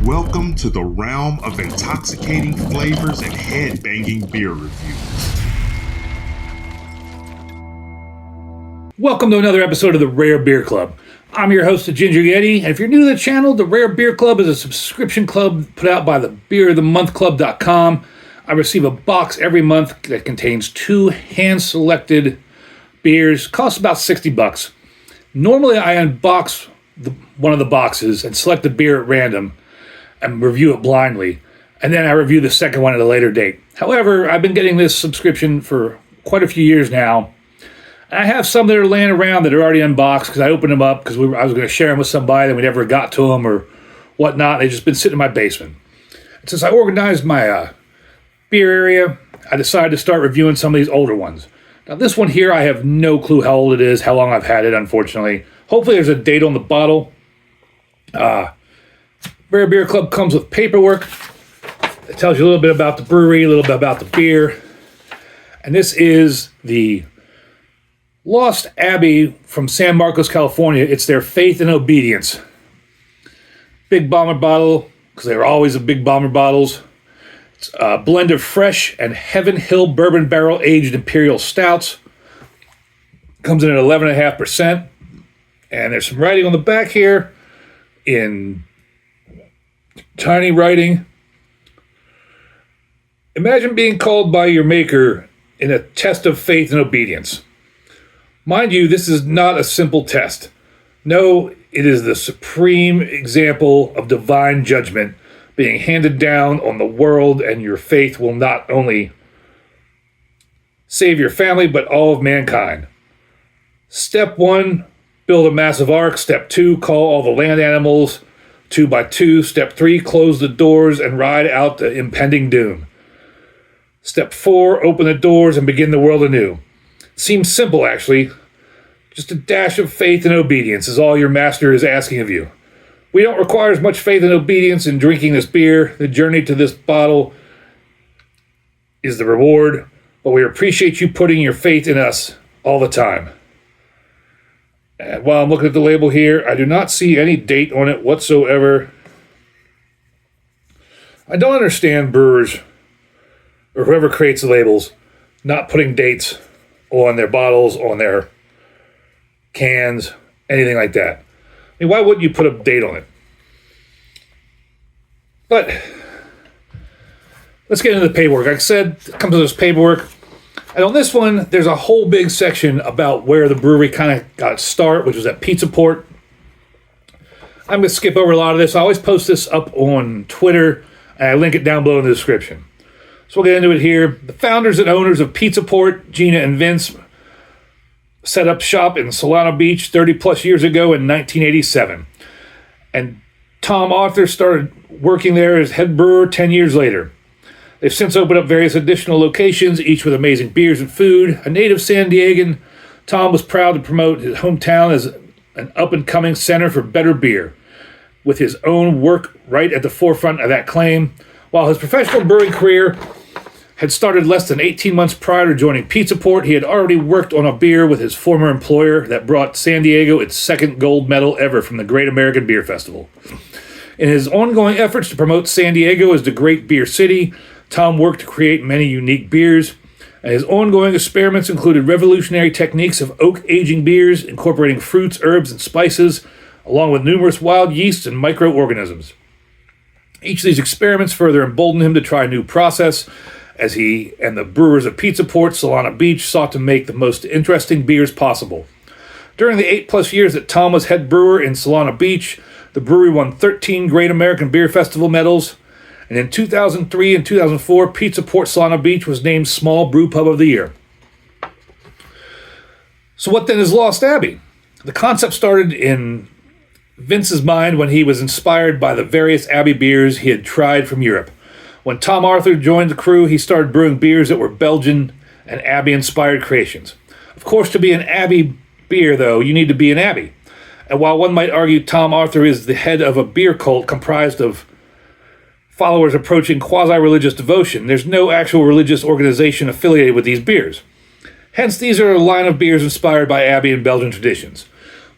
Welcome to the realm of intoxicating flavors and head-banging beer reviews. Welcome to another episode of the Rare Beer Club. I'm your host, the Ginger Yeti, and if you're new to the channel, the Rare Beer Club is a subscription club put out by the beerofthemonthclub.com. I receive a box every month that contains 2 hand-selected beers. Costs about $60. Normally, I unbox one of the boxes and select a beer at random and review it blindly, and then I review the second one at a later date. However, I've been getting this subscription for quite a few years now. I have some that are laying around that are already unboxed because I opened them up because I was going to share them with somebody and we never got to them or whatnot. They've just been sitting in my basement. And since I organized my beer area, I decided to start reviewing some of these older ones. Now this one here, I have no clue how old it is, how long I've had it, unfortunately. Hopefully there's a date on the bottle. Rare Beer Club comes with paperwork. It tells you a little bit about the brewery, a little bit about the beer. And this is the Lost Abbey from San Marcos, California. It's their Faith and Obedience. Big bomber bottle, because they were always the big bomber bottles. It's a blend of fresh and Heaven Hill Bourbon Barrel aged Imperial Stouts. Comes in at 11.5%. And there's some writing on the back here in tiny writing. Imagine being called by your maker in a test of faith and obedience. Mind you, this is not a simple test. No, it is the supreme example of divine judgment being handed down on the world, and your faith will not only save your family, but all of mankind. Step 1, build a massive ark. Step 2, call all the land animals 2 by 2. Step 3, close the doors and ride out the impending doom. Step 4, open the doors and begin the world anew. Seems simple, actually. Just a dash of faith and obedience is all your master is asking of you. We don't require as much faith and obedience in drinking this beer. The journey to this bottle is the reward, but we appreciate you putting your faith in us all the time. And while I'm looking at the label here, I do not see any date on it whatsoever. I don't understand brewers or whoever creates the labels not putting dates on their bottles, on their cans, anything like that. I mean, why wouldn't you put a date on it? But let's get into the paperwork. Like I said, it comes with this paperwork. And on this one, there's a whole big section about where the brewery kind of got its start, which was at Pizza Port. I'm going to skip over a lot of this. I always post this up on Twitter, and I link it down below in the description. So we'll get into it here. The founders and owners of Pizza Port, Gina and Vince, set up shop in Solana Beach 30 plus years ago in 1987. And Tom Arthur started working there as head brewer 10 years later. They've since opened up various additional locations, each with amazing beers and food. A native San Diegan, Tom was proud to promote his hometown as an up-and-coming center for better beer, with his own work right at the forefront of that claim. While his professional brewing career had started less than 18 months prior to joining Pizza Port, he had already worked on a beer with his former employer that brought San Diego its second gold medal ever from the Great American Beer Festival. In his ongoing efforts to promote San Diego as the great beer city, Tom worked to create many unique beers, and his ongoing experiments included revolutionary techniques of oak aging beers, incorporating fruits, herbs, and spices, along with numerous wild yeasts and microorganisms. Each of these experiments further emboldened him to try a new process, as he and the brewers of Pizza Port, Solana Beach, sought to make the most interesting beers possible. During the 8+ years that Tom was head brewer in Solana Beach, the brewery won 13 Great American Beer Festival medals, and in 2003 and 2004, Pizza Port Solana Beach was named Small Brew Pub of the Year. So what then is Lost Abbey? The concept started in Vince's mind when he was inspired by the various Abbey beers he had tried from Europe. When Tom Arthur joined the crew, he started brewing beers that were Belgian and Abbey-inspired creations. Of course, to be an Abbey beer, though, you need to be an Abbey. And while one might argue Tom Arthur is the head of a beer cult comprised of followers approaching quasi-religious devotion, there's no actual religious organization affiliated with these beers. Hence, these are a line of beers inspired by Abbey and Belgian traditions,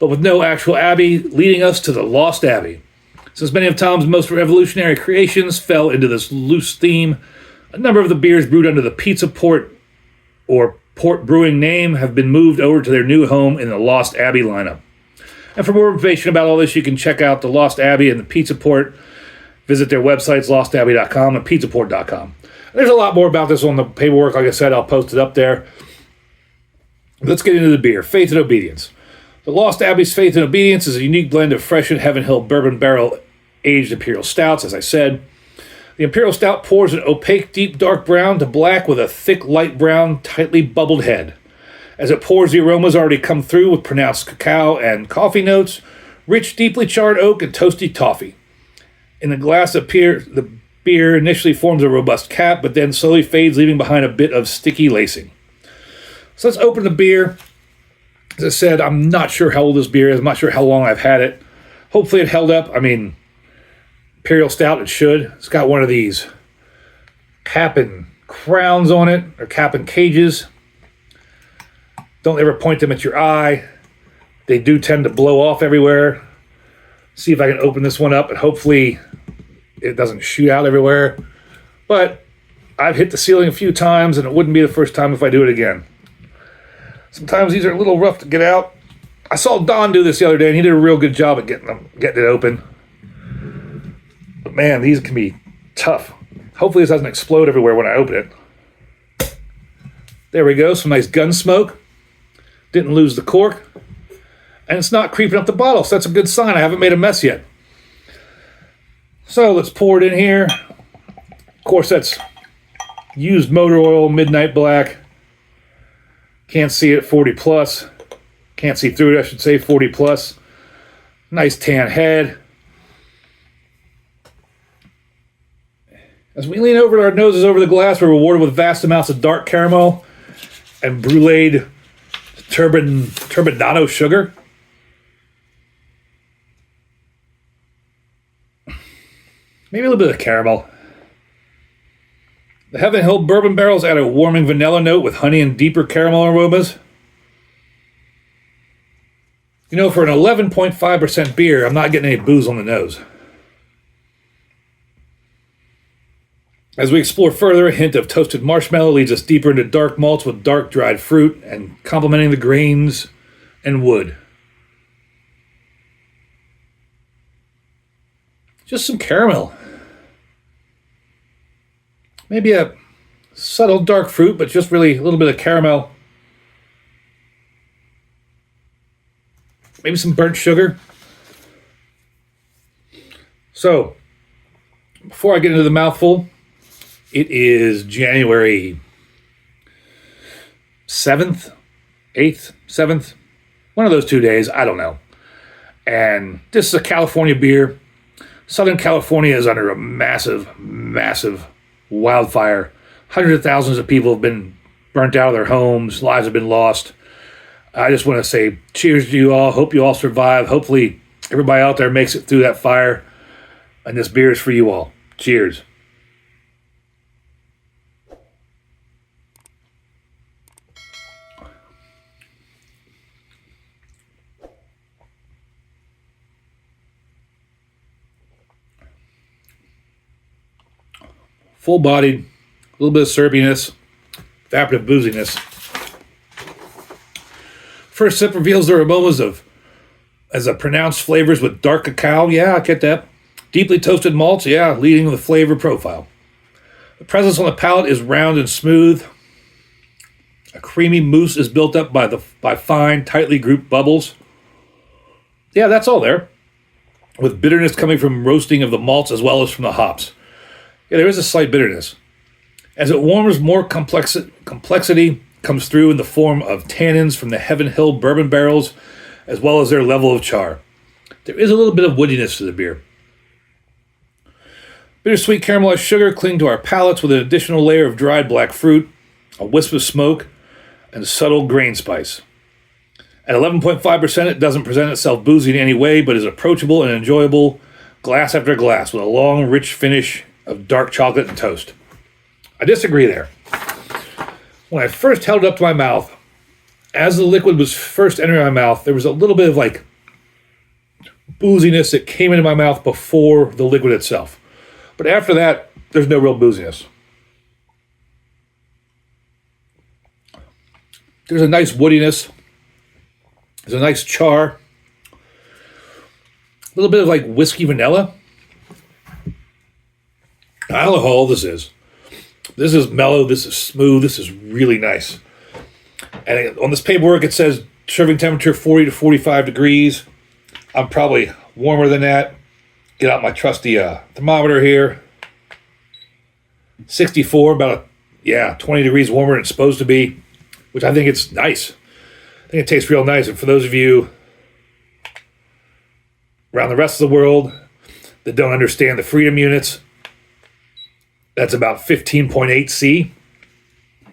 but with no actual Abbey, leading us to the Lost Abbey. Since many of Tom's most revolutionary creations fell into this loose theme, a number of the beers brewed under the Pizza Port or Port Brewing name have been moved over to their new home in the Lost Abbey lineup. And for more information about all this, you can check out the Lost Abbey and the Pizza Port. Visit their websites, lostabbey.com and pizzaport.com. There's a lot more about this on the paperwork. Like I said, I'll post it up there. Let's get into the beer. Faith and Obedience. The Lost Abbey's Faith and Obedience is a unique blend of fresh and Heaven Hill Bourbon Barrel aged Imperial Stouts, as I said. The Imperial Stout pours an opaque, deep, dark brown to black with a thick, light brown, tightly bubbled head. As it pours, the aromas already come through with pronounced cacao and coffee notes, rich, deeply charred oak, and toasty toffee. In the glass, the beer initially forms a robust cap, but then slowly fades, leaving behind a bit of sticky lacing. So let's open the beer. As I said, I'm not sure how old this beer is. I'm not sure how long I've had it. Hopefully it held up. I mean, Imperial Stout, it should. It's got one of these cap and crowns on it, or cap and cages. Don't ever point them at your eye. They do tend to blow off everywhere. See if I can open this one up, and hopefully it doesn't shoot out everywhere. But I've hit the ceiling a few times, and it wouldn't be the first time if I do it again. Sometimes these are a little rough to get out. I saw Don do this the other day, and he did a real good job at getting it open. But man, these can be tough. Hopefully this doesn't explode everywhere when I open it. There we go, some nice gun smoke. Didn't lose the cork. And it's not creeping up the bottle, so that's a good sign. I haven't made a mess yet. So let's pour it in here. Of course, that's used motor oil, midnight black. Can't see it, 40 plus. Can't see through it, I should say, 40 plus. Nice tan head. As we lean over our noses over the glass, we're rewarded with vast amounts of dark caramel and bruleed turbinado sugar. Maybe a little bit of caramel. The Heaven Hill Bourbon Barrels add a warming vanilla note with honey and deeper caramel aromas. You know, for an 11.5% beer, I'm not getting any booze on the nose. As we explore further, a hint of toasted marshmallow leads us deeper into dark malts with dark dried fruit and complementing the grains and wood. Just some caramel. Maybe a subtle dark fruit, but just really a little bit of caramel. Maybe some burnt sugar. So, before I get into the mouthful, it is January 7th, 8th, 7th. One of those 2 days, I don't know. And this is a California beer. Southern California is under a massive, massive wildfire. Hundreds of thousands of people have been burnt out of their homes. Lives have been lost. I just want to say cheers to you all. Hope you all survive. Hopefully everybody out there makes it through that fire. And this beer is for you all. Cheers. Full bodied, a little bit of syrupiness, evaporative booziness. First sip reveals the aromas as a pronounced flavors with dark cacao. Yeah, I get that. Deeply toasted malts. Yeah, leading the flavor profile. The presence on the palate is round and smooth. A creamy mousse is built up by fine, tightly grouped bubbles. Yeah, that's all there. With bitterness coming from roasting of the malts as well as from the hops. Yeah, there is a slight bitterness. As it warms, more complexity comes through in the form of tannins from the Heaven Hill Bourbon Barrels, as well as their level of char. There is a little bit of woodiness to the beer. Bittersweet caramelized sugar cling to our palates with an additional layer of dried black fruit, a wisp of smoke, and subtle grain spice. At 11.5%, it doesn't present itself boozy in any way, but is approachable and enjoyable glass after glass with a long, rich finish of dark chocolate and toast. I disagree there. When I first held it up to my mouth, as the liquid was first entering my mouth, there was a little bit of like booziness that came into my mouth before the liquid itself. But after that, there's no real booziness. There's a nice woodiness. There's a nice char. A little bit of like whiskey vanilla. I don't know how old this is. This is mellow. This is smooth. This is really nice. And on this paperwork, it says serving temperature 40 to 45 degrees. I'm probably warmer than that. Get out my trusty thermometer here. 64, about 20 degrees warmer than it's supposed to be, which I think it's nice. I think it tastes real nice. And for those of you around the rest of the world that don't understand the freedom units, that's about 15.8 C. I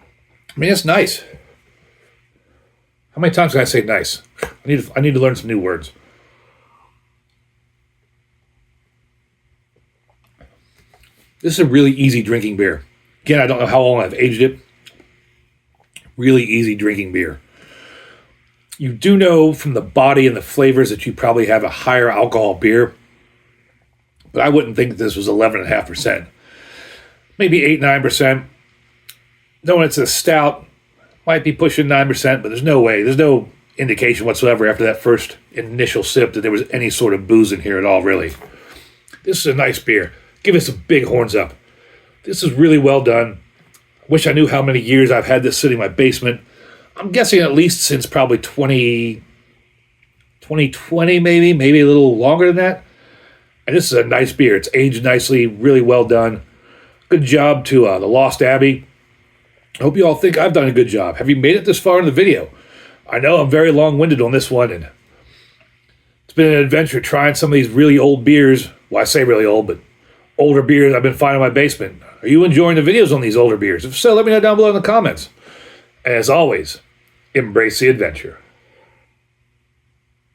mean, it's nice. How many times can I say nice? I need to learn some new words. This is a really easy drinking beer. Again, I don't know how long I've aged it. Really easy drinking beer. You do know from the body and the flavors that you probably have a higher alcohol beer, but I wouldn't think this was 11.5%. Maybe 8-9%. Knowing it's a stout, might be pushing 9%, but there's no way. There's no indication whatsoever after that first initial sip that there was any sort of booze in here at all, really. This is a nice beer. Give us some big horns up. This is really well done. Wish I knew how many years I've had this sitting in my basement. I'm guessing at least since probably 2020, maybe a little longer than that. And this is a nice beer. It's aged nicely, really well done. Good job to the Lost Abbey. I hope you all think I've done a good job. Have you made it this far in the video? I know I'm very long-winded on this one, and it's been an adventure trying some of these really old beers. Well, I say really old, but older beers I've been finding in my basement. Are you enjoying the videos on these older beers? If so, let me know down below in the comments. And as always, embrace the adventure.